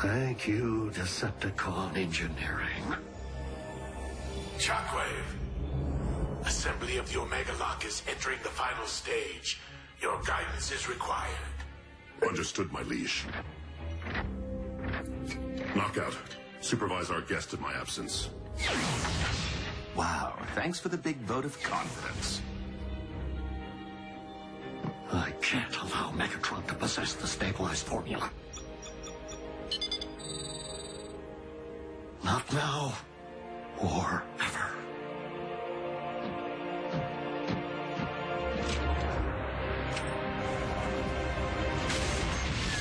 Thank you, Decepticon Engineering. Shockwave. Assembly of the Omega Lock is entering the final stage. Your guidance is required. Understood, my liege. Knockout. Supervise our guest in my absence. Wow, thanks for the big vote of confidence. I can't allow Megatron to possess the stabilized formula. Not now, or ever.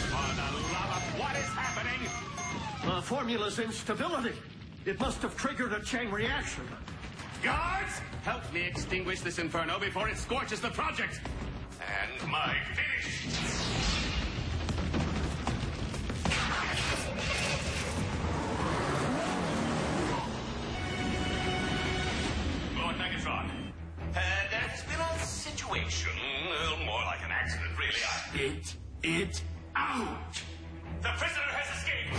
For the love of what is happening? The formula's instability. It must have triggered a chain reaction. Guards, help me extinguish this inferno before it scorches the project. And my finish. Lord Megatron, there's been a situation, more like an accident, really. Spit it out! The prisoner has escaped.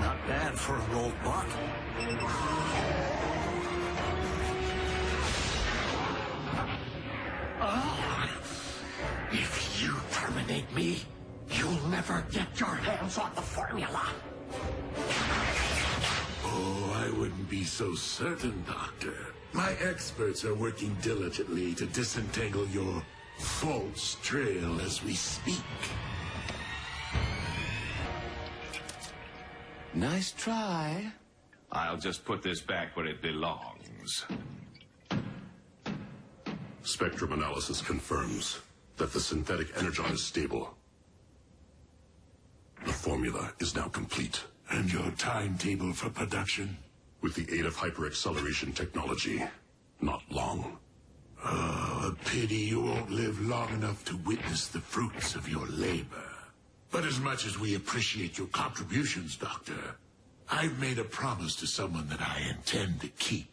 Not bad for a robot. Oh, if you terminate me, you'll never get your hands on the formula. Oh, I wouldn't be so certain, Doctor. My experts are working diligently to disentangle your false trail as we speak. Nice try. I'll just put this back where it belongs. Spectrum analysis confirms that the synthetic energon is stable. The formula is now complete. And your timetable for production? With the aid of hyperacceleration technology, not long. Oh, a pity you won't live long enough to witness the fruits of your labor. But as much as we appreciate your contributions, Doctor, I've made a promise to someone that I intend to keep.